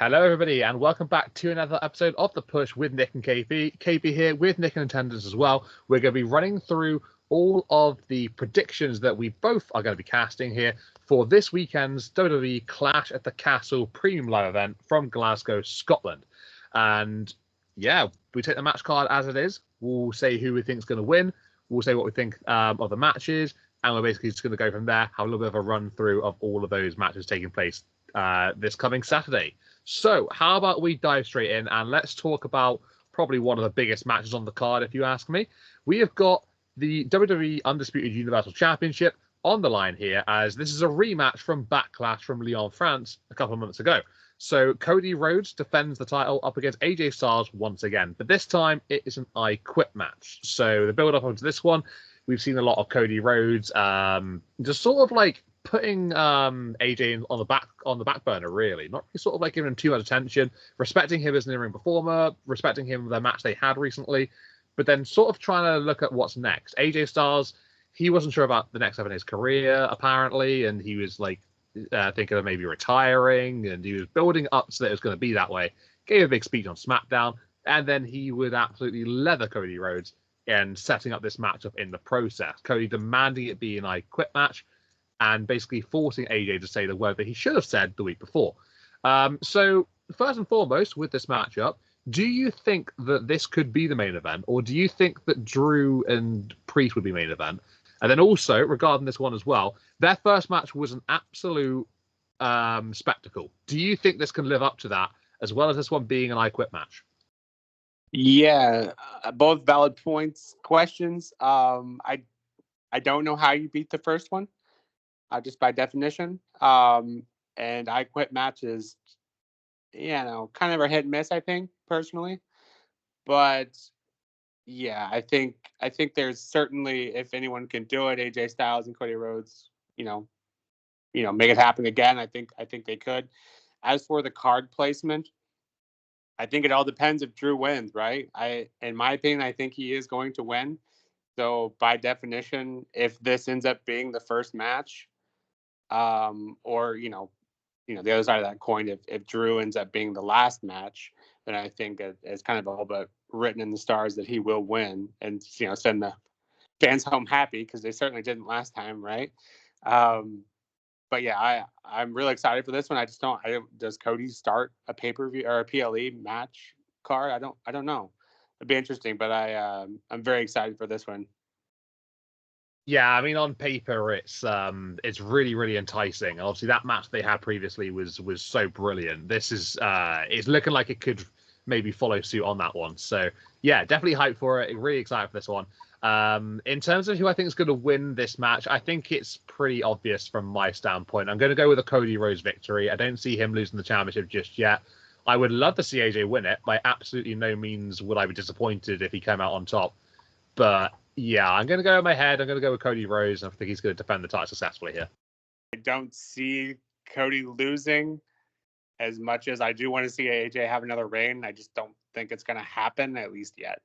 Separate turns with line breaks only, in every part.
Hello, everybody, and welcome back to another episode of The Push with Nick and KP. KP here with Nick in attendance as well. We're going to be running through all of the predictions that we both are going to be casting here for this weekend's WWE Clash at the Castle Premium Live event from Glasgow, Scotland. And yeah, we take the match card as it is. We'll say who we think is going to win. We'll say what we think of the matches. And we're basically just going to go from there, have a little bit of a run through of all of those matches taking place this coming Saturday. So how about we dive straight in and let's talk about probably one of the biggest matches on the card, if you ask me. We have got the WWE Undisputed Universal Championship on the line here, as this is a rematch from Backlash from Lyon, France, a couple of months ago. So Cody Rhodes defends the title up against AJ Styles once again, but this time it is an I Quit match. So the build up onto this one, we've seen a lot of Cody Rhodes just sort of like putting AJ on the back burner, really. Not really sort of like giving him too much attention, respecting him as an in-ring performer, respecting him with the match they had recently, but then sort of trying to look at what's next. AJ Styles, he wasn't sure about the next step in his career, apparently, and he was like thinking of maybe retiring, and he was building up so that it was going to be that way. Gave a big speech on SmackDown, and then he would absolutely leather Cody Rhodes and setting up this matchup in the process. Cody demanding it be an I Quit match, and basically forcing AJ to say the word that he should have said the week before. So first and foremost, with this matchup, do you think that this could be the main event, or do you think that Drew and Priest would be main event? And then also, regarding this one as well, their first match was an absolute spectacle. Do you think this can live up to that, as well as this one being an I Quit match?
Yeah, both valid questions. I don't know how you beat the first one. Just by definition. And I Quit matches, kind of a hit and miss, I think, personally. But yeah, I think there's certainly, if anyone can do it, AJ Styles and Cody Rhodes, make it happen again. I think they could. As for the card placement, I think it all depends if Drew wins, right? In my opinion, I think he is going to win. So by definition, if this ends up being the first match, or the other side of that coin, if Drew ends up being the last match, then I think it's kind of all but written in the stars that he will win and send the fans home happy, because they certainly didn't last time, right? But yeah, I'm really excited for this one. Does Cody start a pay-per-view or a PLE match card? I don't know. It'd be interesting, but I'm very excited for this one.
Yeah, I mean, on paper, it's really, really enticing. And obviously, that match they had previously was so brilliant. This is it's looking like it could maybe follow suit on that one. So yeah, definitely hyped for it. Really excited for this one. In terms of who I think is going to win this match, I think it's pretty obvious from my standpoint. I'm going to go with a Cody Rhodes victory. I don't see him losing the championship just yet. I would love to see AJ win it. By absolutely no means would I be disappointed if he came out on top. But yeah, I'm going to go in my head. I'm going to go with Cody Rhodes. And I think he's going to defend the title successfully here.
I don't see Cody losing as much as I do want to see AJ have another reign. I just don't think it's going to happen, at least yet.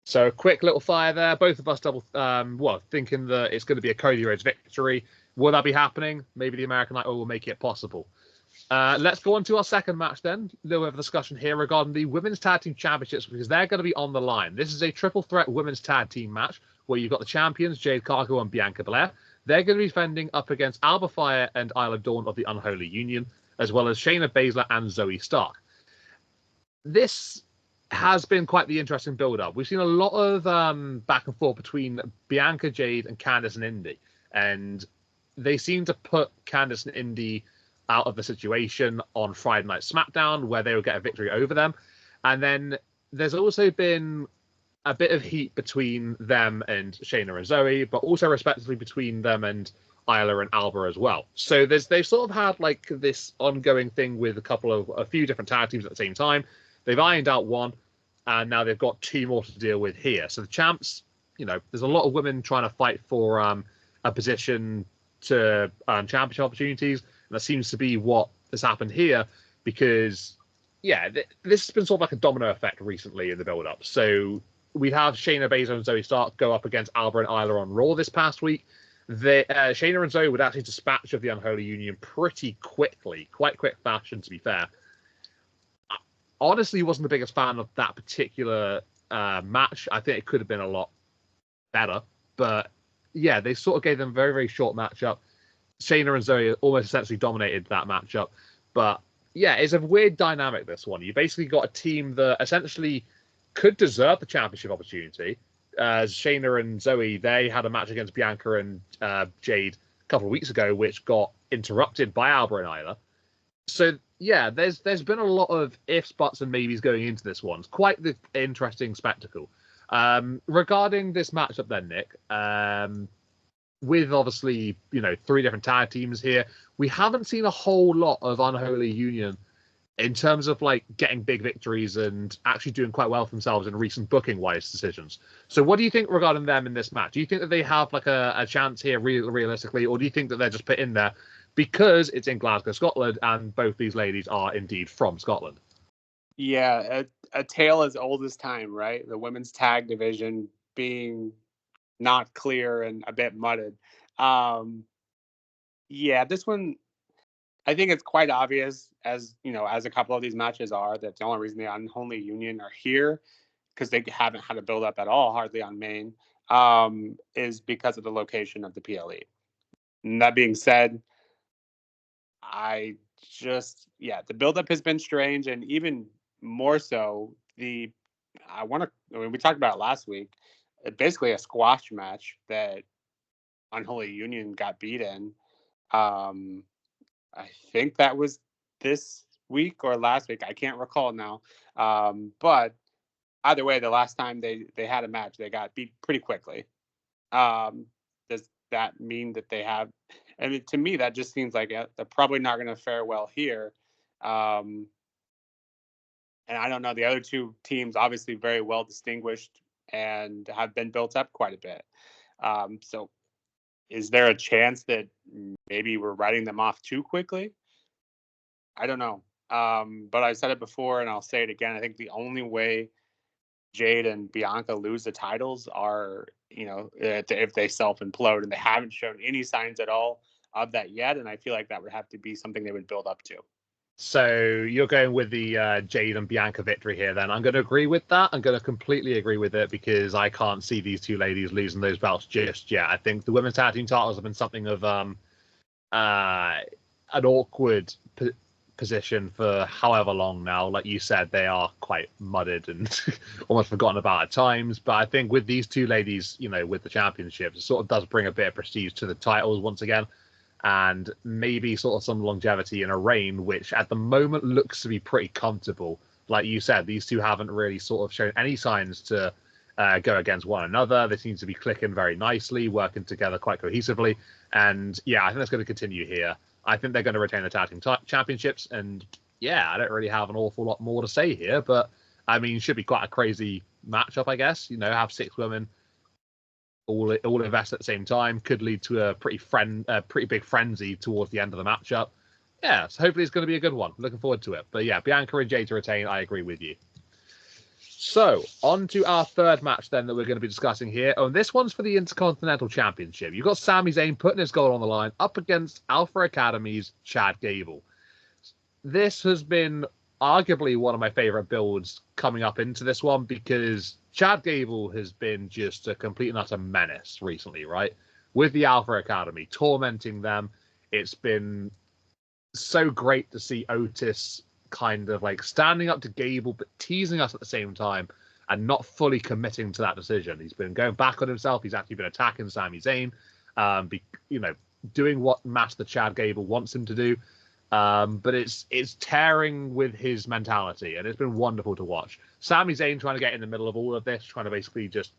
So a quick little fire there. Both of us thinking that it's going to be a Cody Rhodes victory. Will that be happening? Maybe the American Idol will make it possible. Let's go on to our second match then. A little bit of a discussion here regarding the Women's Tag Team Championships, because they're going to be on the line. This is a triple threat Women's Tag Team match where you've got the champions, Jade, Cargill, and Bianca Belair. They're going to be defending up against Alba, Fyre, and Isla of the Unholy Union, as well as Shayna, Baszler, and Zoey Stark. This has been quite the interesting build-up. We've seen a lot of back and forth between Bianca, Jade, and Candice and Indy, and they seem to put Candice and Indy out of the situation on Friday Night SmackDown, where they will get a victory over them. And then there's also been a bit of heat between them and Shayna and Zoey, but also respectively between them and Isla and Alba as well. So they've sort of had like this ongoing thing with a few different tag teams at the same time. They've ironed out one, and now they've got two more to deal with here. So the champs, there's a lot of women trying to fight for a position to earn championship opportunities. And that seems to be what has happened here, because, yeah, this has been sort of like a domino effect recently in the build-up. So we have Shayna Baszler and Zoey Stark go up against Alba and Isla on Raw this past week. Shayna and Zoey would actually dispatch of the Unholy Union pretty quickly, quite quick fashion, to be fair. honestly wasn't the biggest fan of that particular match. I think it could have been a lot better. But yeah, they sort of gave them a very, very short matchup. Shayna and Zoey almost essentially dominated that matchup. But yeah, it's a weird dynamic, this one. You basically got a team that essentially could deserve the championship opportunity. Shayna and Zoey, they had a match against Bianca and Jade a couple of weeks ago, which got interrupted by Alba and Isla. So yeah, there's been a lot of ifs, buts, and maybes going into this one. It's quite the interesting spectacle. Regarding this matchup then, Nick, with obviously, 3 different tag teams here, we haven't seen a whole lot of Unholy Union in terms of like getting big victories and actually doing quite well for themselves in recent booking wise decisions. So what do you think regarding them in this match? Do you think that they have like a chance here realistically, or do you think that they're just put in there because it's in Glasgow, Scotland, and both these ladies are indeed from Scotland?
Yeah, a tale as old as time, right? The women's tag division being not clear and a bit mudded. Yeah, this one, I think it's quite obvious, as as a couple of these matches are, that the only reason the Unholy Union are here, because they haven't had a build up at all, hardly on main, is because of the location of the PLE. And that being said, the build up has been strange, and even more so, we talked about it last week. Basically a squash match that Unholy Union got beat in. I think that was this week or last week. I can't recall now. But either way, the last time they had a match, they got beat pretty quickly. Does that mean that they have? I mean, to me, that just seems like they're probably not going to fare well here. And I don't know. The other 2 teams, obviously very well distinguished and have been built up quite a bit. So is there a chance that maybe we're writing them off too quickly? I don't know. But I said it before and I'll say it again. I think the only way Jade and Bianca lose the titles are, if they self-implode, and they haven't shown any signs at all of that yet. And I feel like that would have to be something they would build up to.
So you're going with the Jade and Bianca victory here then. I'm going to agree with that. I'm going to completely agree with it because I can't see these 2 ladies losing those belts just yet. I think the women's tag team titles have been something of an awkward position for however long now. Like you said, they are quite mudded and almost forgotten about at times. But I think with these 2 ladies, with the championships, it sort of does bring a bit of prestige to the titles once again. And maybe sort of some longevity in a reign, which at the moment looks to be pretty comfortable. Like you said, these 2 haven't really sort of shown any signs to go against one another. They seem to be clicking very nicely, working together quite cohesively. And yeah, I think that's going to continue here. I think they're going to retain the tag team championships. And yeah, I don't really have an awful lot more to say here, but I mean, should be quite a crazy matchup, I guess. Have 6 women all invest at the same time, could lead to a pretty big frenzy towards the end of the matchup. Yeah, so hopefully it's going to be a good one. Looking forward to it. But yeah, Bianca and Jade to retain, I agree with you. So, on to our third match then that we're going to be discussing here. Oh, and this one's for the Intercontinental Championship. You've got Sami Zayn putting his gold on the line up against Alpha Academy's Chad Gable. This has been arguably one of my favorite builds coming up into this one because Chad Gable has been just a complete and utter menace recently, right? With the Alpha Academy, tormenting them. It's been so great to see Otis kind of like standing up to Gable, but teasing us at the same time and not fully committing to that decision. He's been going back on himself. He's actually been attacking Sami Zayn, doing what Master Chad Gable wants him to do. But it's tearing with his mentality, and it's been wonderful to watch. Sami Zayn trying to get in the middle of all of this, trying to basically just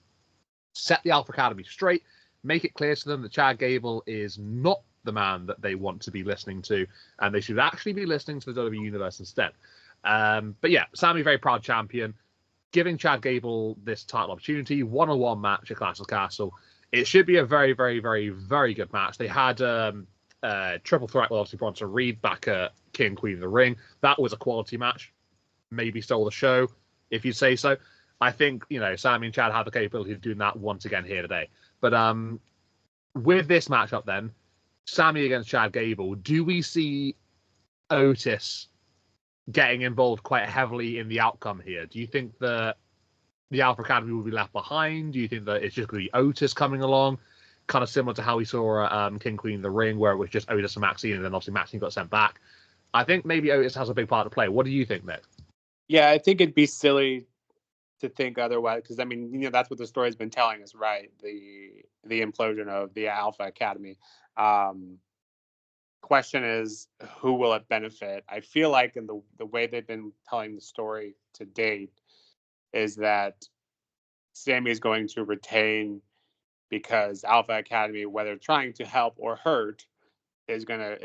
set the Alpha Academy straight, make it clear to them that Chad Gable is not the man that they want to be listening to, and they should actually be listening to the WWE Universe instead. But yeah, Sami, very proud champion, giving Chad Gable this title opportunity, one-on-one match at Clash of the Castle. It should be a very, very, very, very good match. They had triple threat with obviously Bronson Reed back at King Queen of the Ring. That was a quality match. Maybe stole the show, if you say so. I think, Sami and Chad have the capability of doing that once again here today. But with this matchup then, Sami against Chad Gable, do we see Otis getting involved quite heavily in the outcome here? Do you think that the Alpha Academy will be left behind? Do you think that it's just going to be Otis coming along? Kind of similar to how we saw King Queen in the Ring, where it was just Otis and Maxine, and then obviously Maxine got sent back. I think maybe Otis has a big part to play. What do you think, Nick?
Yeah, I think it'd be silly to think otherwise, because I mean, that's what the story's been telling us, right? The implosion of the Alpha Academy. Question is, who will it benefit? I feel like in the way they've been telling the story to date is that Sami is going to retain because Alpha Academy, whether trying to help or hurt, is gonna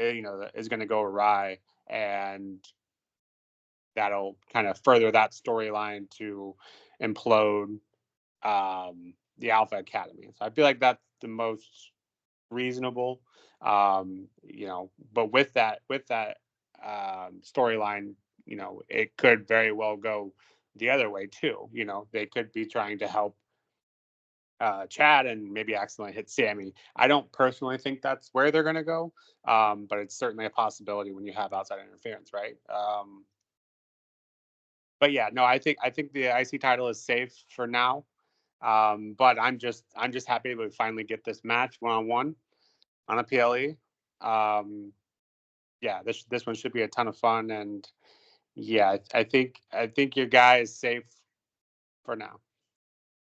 go awry, and that'll kind of further that storyline to implode the Alpha Academy. So I feel like that's the most reasonable. But with that storyline, it could very well go the other way too. They could be trying to help Chad and maybe accidentally hit Sami. I don't personally think that's where they're going to go, but it's certainly a possibility when you have outside interference, right? But yeah, no, I think the IC title is safe for now. But I'm just happy we finally get this match 1-on-1 on a PLE. Yeah, this one should be a ton of fun, and yeah, I think your guy is safe for now.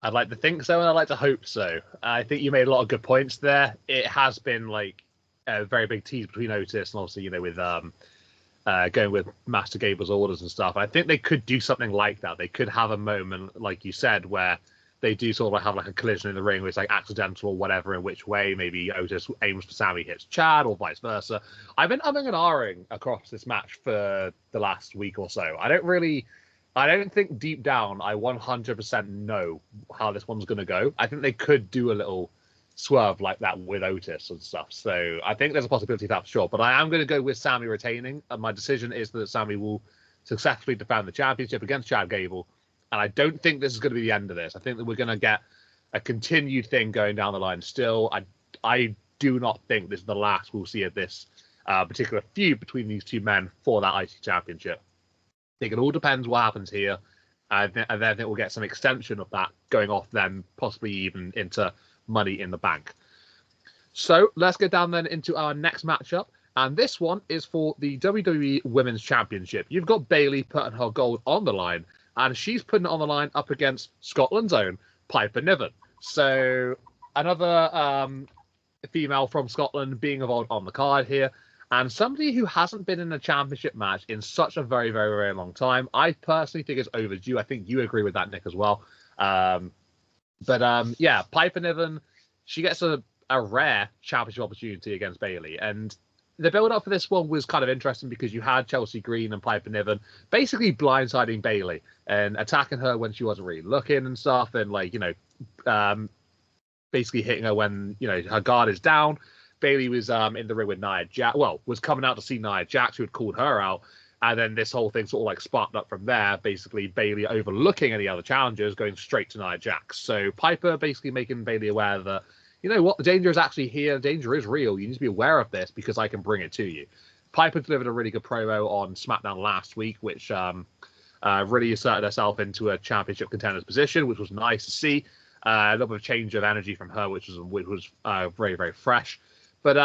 I'd like to think so, and I'd like to hope so. I think you made a lot of good points there. It has been like a very big tease between Otis and obviously, with going with Master Gable's orders and stuff. I think they could do something like that. They could have a moment, like you said, where they do sort of have like a collision in the ring where it's like accidental or whatever, in which way maybe Otis aims for Sami, hits Chad, or vice versa. I've been umming and ahhing across this match for the last week or so. I don't think deep down I 100% know how this one's going to go. I think they could do a little swerve like that with Otis and stuff. So I think there's a possibility of that for sure. But I am going to go with Sami retaining. And my decision is that Sami will successfully defend the championship against Chad Gable. And I don't think this is going to be the end of this. I think that we're going to get a continued thing going down the line still. I do not think this is the last we'll see of this particular feud between these two men for that IC championship. I think it all depends what happens here. And then I think we'll get some extension of that going off then, possibly even into Money in the Bank. So let's get down then into our next matchup. And this one is for the WWE Women's Championship. You've got Bayley putting her gold on the line, and she's putting it on the line up against Scotland's own Piper Niven. So another female from Scotland being involved on the card here. And somebody who hasn't been in a championship match in such a very, very, very long time. I personally think it's overdue. I think you agree with that, Nick, as well. Yeah, Piper Niven, she gets a rare championship opportunity against Bayley. And the build-up for this one was kind of interesting because you had Chelsea Green and Piper Niven basically blindsiding Bayley and attacking her when she wasn't really looking and stuff. And, basically hitting her when, her guard is down. Bayley was in the ring with Nia Jax. Well, was coming out to see Nia Jax, who had called her out. And then this whole thing sort of sparked up from there. Basically, Bayley overlooking any other challengers, going straight to Nia Jax. So Piper basically making Bayley aware that, the danger is actually here. The danger is real. You need to be aware of this because I can bring it to you. Piper delivered a really good promo on SmackDown last week, which really asserted herself into a championship contender's position, which was nice to see. A little bit of change of energy from her, which was very, very fresh. But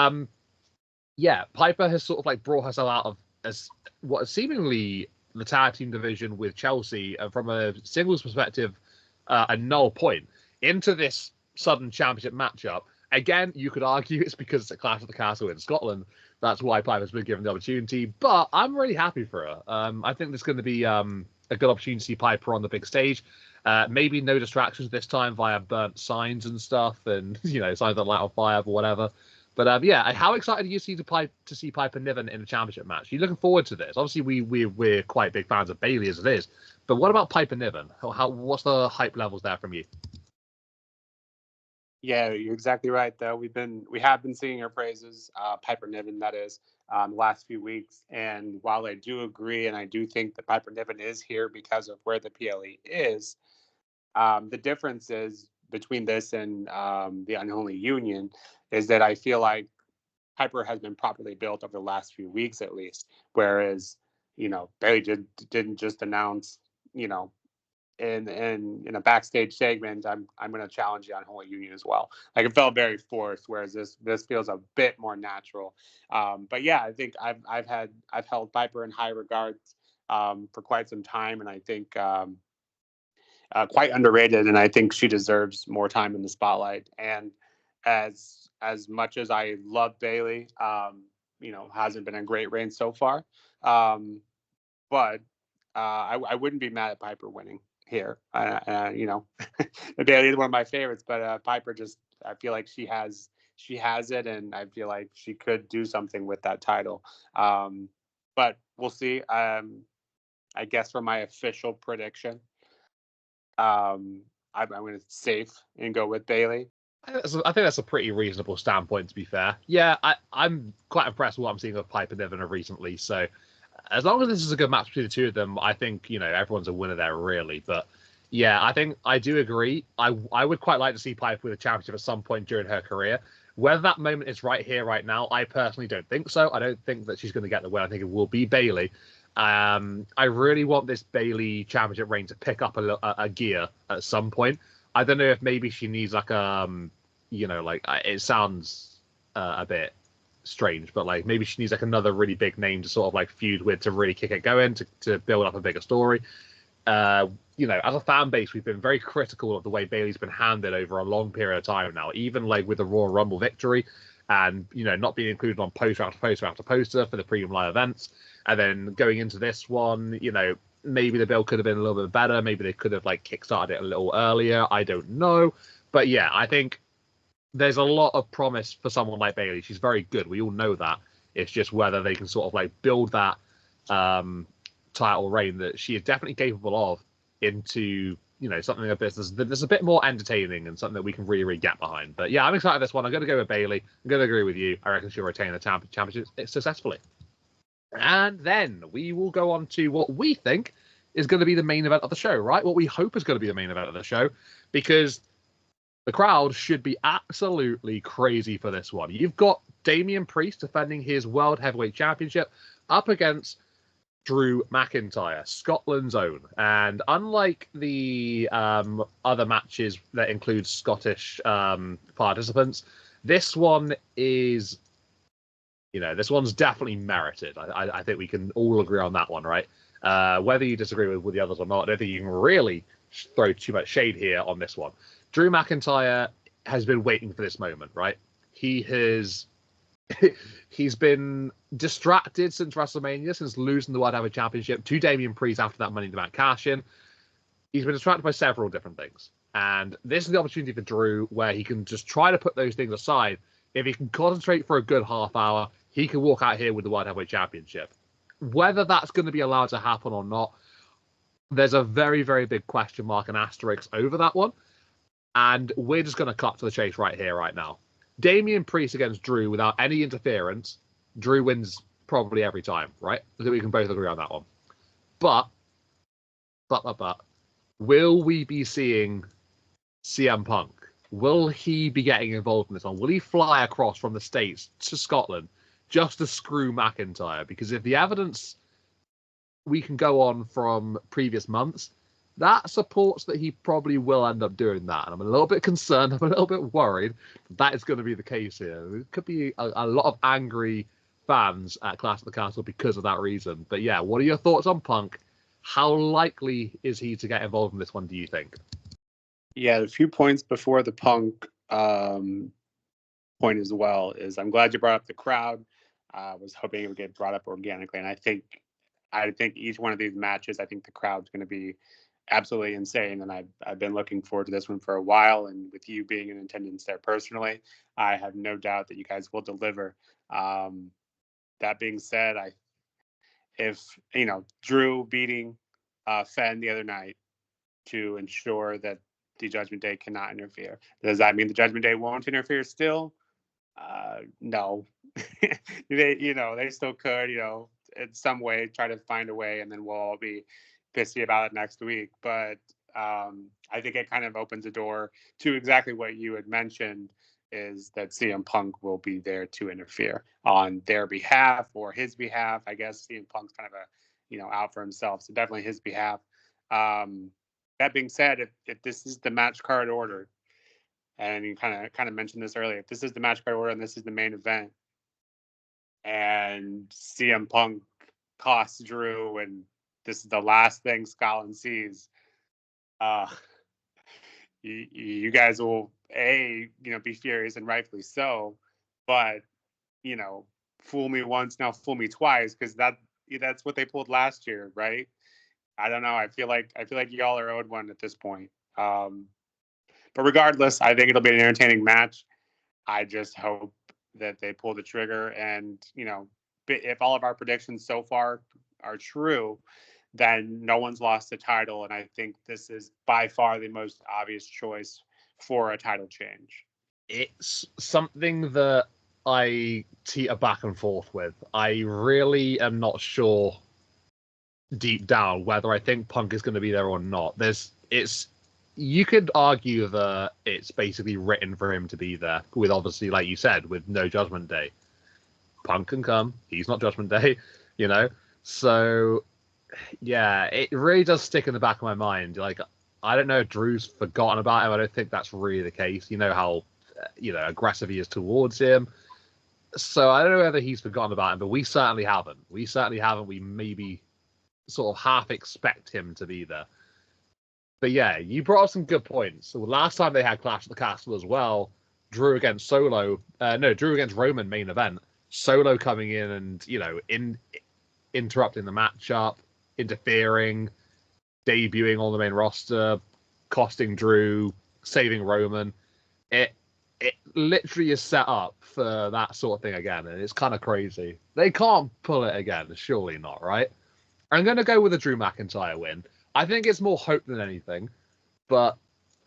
Piper has sort of brought herself out of as what is seemingly the tag team division with Chelsea from a singles perspective, a null point into this sudden championship matchup. Again, you could argue it's because it's a Clash at the Castle in Scotland. That's why Piper's been given the opportunity. But I'm really happy for her. I think there's going to be a good opportunity to see Piper on the big stage. Maybe no distractions this time via burnt signs and stuff, and signs that light on fire or whatever. But how excited are you to see Piper Niven in a championship match? Are you looking forward to this? Obviously, we're quite big fans of Bayley as it is, but what about Piper Niven? What's the hype levels there from you?
Yeah, you're exactly right. Though we have been singing her praises, Piper Niven, that is, the last few weeks. And while I do agree, and I do think that Piper Niven is here because of where the PLE is, the difference is between this and the Unholy Union is that I feel like Piper has been properly built over the last few weeks, at least. Whereas, Bayley didn't just announce, in a backstage segment, I'm going to challenge you on Holy Union as well. Like, it felt very forced, whereas this feels a bit more natural. But yeah, I think I've held Piper in high regards for quite some time, and I think quite underrated, and I think she deserves more time in the spotlight. And as much as I love Bayley, hasn't been a great reign so far, but I wouldn't be mad at Piper winning here. Bayley is one of my favorites, but Piper I feel like she has it, and I feel like she could do something with that title. But we'll see. I guess for my official prediction, I'm going to safe and go with Bayley.
I think that's a pretty reasonable standpoint, to be fair. Yeah, I'm quite impressed with what I'm seeing of Piper Niven recently. So as long as this is a good match between the two of them, I think, everyone's a winner there, really. But yeah, I think I do agree. I would quite like to see Piper with a championship at some point during her career. Whether that moment is right here, right now, I personally don't think so. I don't think that she's going to get the win. I think it will be Bayley. I really want this Bayley championship reign to pick up a gear at some point. I don't know if maybe she needs it sounds a bit strange, but maybe she needs another really big name to sort of feud with to really kick it going, to build up a bigger story. As a fan base, we've been very critical of the way Bayley's been handled over a long period of time now, even with the Royal Rumble victory and, not being included on poster after poster after poster for the premium live events. And then going into this one, maybe the build could have been a little bit better. Maybe they could have kickstarted it a little earlier. I don't know. But yeah, I think there's a lot of promise for someone like Bayley. She's very good. We all know that. It's just whether they can sort of build that title reign that she is definitely capable of into, something of business that's a bit more entertaining and something that we can really, really get behind. But yeah, I'm excited for this one. I'm going to go with Bayley. I'm going to agree with you. I reckon she'll retain the championship successfully. And then we will go on to what we think is going to be the main event of the show, right? What we hope is going to be the main event of the show, because the crowd should be absolutely crazy for this one. You've got Damian Priest defending his World Heavyweight Championship up against Drew McIntyre, Scotland's own. And unlike the other matches that include Scottish participants, this one is... this one's definitely merited. I think we can all agree on that one, right? Whether you disagree with the others or not, I don't think you can really throw too much shade here on this one. Drew McIntyre has been waiting for this moment, right? He's been distracted since WrestleMania, since losing the World Heavyweight Championship to Damian Priest after that Money in the Bank cash-in. He's been distracted by several different things. And this is the opportunity for Drew where he can just try to put those things aside. If he can concentrate for a good half hour, he can walk out here with the World Heavyweight Championship. Whether that's going to be allowed to happen or not, there's a very, very big question mark and asterisk over that one. And we're just going to cut to the chase right here, right now. Damian Priest against Drew without any interference. Drew wins probably every time, right? I think we can both agree on that one. But, will we be seeing CM Punk? Will he be getting involved in this one? Will he fly across from the States to Scotland just to screw McIntyre? Because if the evidence we can go on from previous months, that supports that he probably will end up doing that. And I'm a little bit concerned, I'm a little bit worried that is going to be the case here. There could be a lot of angry fans at Clash of the Castle because of that reason. But yeah, what are your thoughts on Punk? How likely is he to get involved in this one, do you think?
Yeah, a few points before the Punk point as well is I'm glad you brought up the crowd. I was hoping it would get brought up organically. And I think each one of these matches, I think the crowd's going to be absolutely insane. And I've been looking forward to this one for a while. And with you being in attendance there personally, I have no doubt that you guys will deliver. That being said, if Drew beating Fenn the other night to ensure that the Judgment Day cannot interfere, does that mean the Judgment Day won't interfere still? No. They still could, in some way try to find a way, and then we'll all be pissy about it next week. But I think it kind of opens the door to exactly what you had mentioned, is that CM Punk will be there to interfere on their behalf or his behalf. I guess CM Punk's kind of out for himself. So definitely his behalf. That being said, if this is the match card order, and you kind of mentioned this earlier, if this is the match card order and this is the main event, and CM Punk costs Drew, and this is the last thing Scotland sees, you guys will be furious, and rightfully so, but fool me once, now fool me twice, because that's what they pulled last year, right? I don't know. I feel like y'all are owed one at this point. But regardless, I think it'll be an entertaining match. I just hope that they pull the trigger, and if all of our predictions so far are true, then no one's lost the title, and I think this is by far the most obvious choice for a title change.
It's something that I teeter back and forth with. I really am not sure deep down whether I think Punk is going to be there or not. You could argue that it's basically written for him to be there, with obviously, like you said, with no Judgment Day. Punk can come. He's not Judgment Day, So, yeah, it really does stick in the back of my mind. Like, I don't know if Drew's forgotten about him. I don't think that's really the case. You know how, aggressive he is towards him. So I don't know whether he's forgotten about him, but we certainly haven't. We maybe sort of half expect him to be there. But yeah, you brought up some good points. So last time they had Clash at the Castle as well, Drew against Roman main event. Solo coming in and, interrupting the matchup, interfering, debuting on the main roster, costing Drew, saving Roman. It literally is set up for that sort of thing again, and it's kind of crazy. They can't pull it again, surely not, right? I'm going to go with a Drew McIntyre win. I think it's more hope than anything, but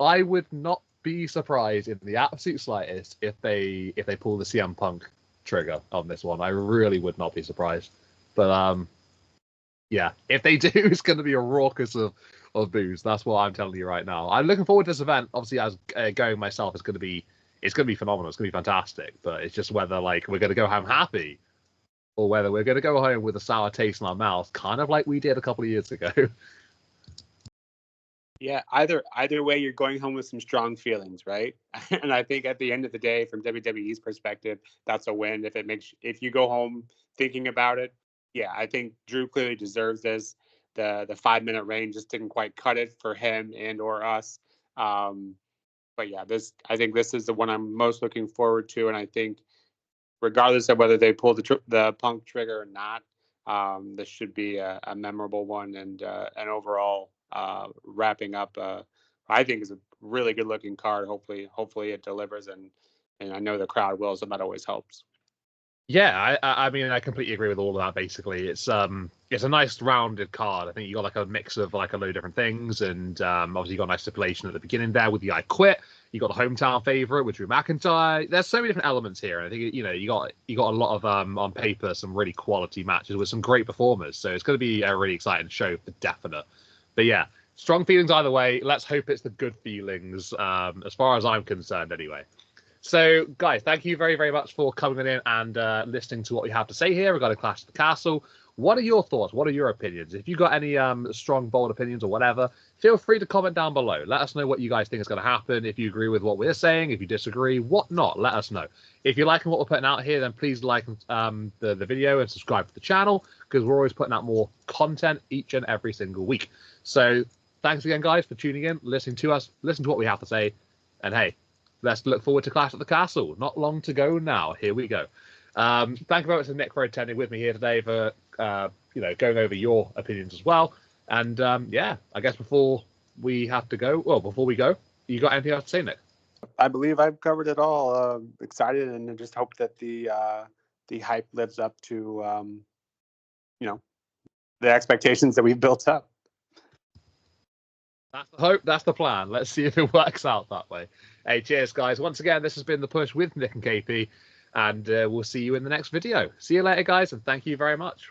I would not be surprised in the absolute slightest if they pull the CM Punk trigger on this one. I really would not be surprised. But yeah, if they do, it's going to be a raucous of boos. That's what I'm telling you right now. I'm looking forward to this event. Obviously, as going myself, it's going to be phenomenal. It's going to be fantastic. But it's just whether we're going to go home happy, or whether we're going to go home with a sour taste in our mouth, kind of like we did a couple of years ago.
Yeah, either way, you're going home with some strong feelings, right? And I think at the end of the day, from WWE's perspective, that's a win. If you go home thinking about it, yeah, I think Drew clearly deserves this. The 5-minute reign just didn't quite cut it for him and or us. But yeah, I think this is the one I'm most looking forward to, and I think regardless of whether they pull the Punk trigger or not, this should be a memorable one and an overall wrapping up. I think is a really good looking card. Hopefully it delivers, and I know the crowd will, so that always helps.
Yeah, I mean, I completely agree with all of that. Basically, it's a nice rounded card. I think you got like a mix of like a load of different things, and obviously you got a nice stipulation at the beginning there with the I Quit. You got the hometown favorite with Drew McIntyre. There's so many different elements here, and I think you got a lot of on paper some really quality matches with some great performers. So it's going to be a really exciting show for definite. But yeah, strong feelings either way. Let's hope it's the good feelings, as far as I'm concerned, anyway. So, guys, thank you very, very much for coming in and listening to what we have to say here regarding Clash at the Castle. What are your thoughts? What are your opinions? If you've got any strong, bold opinions or whatever, feel free to comment down below. Let us know what you guys think is going to happen. If you agree with what we're saying, if you disagree, whatnot, let us know. If you're liking what we're putting out here, then please like the video and subscribe to the channel, because we're always putting out more content each and every single week. So, thanks again, guys, for tuning in, listening to us, listen to what we have to say, and hey, let's look forward to Clash at the Castle. Not long to go now. Here we go. Thank you very much to Nick for attending with me here today, for going over your opinions as well. And yeah, I guess before we go, you got anything else to say, Nick?
I believe I've covered it all. Excited, and just hope that the hype lives up to the expectations that we've built up.
That's the hope. That's the plan. Let's see if it works out that way. Hey, cheers, guys. Once again, this has been The Push with Nick and KP, and we'll see you in the next video. See you later, guys, and thank you very much.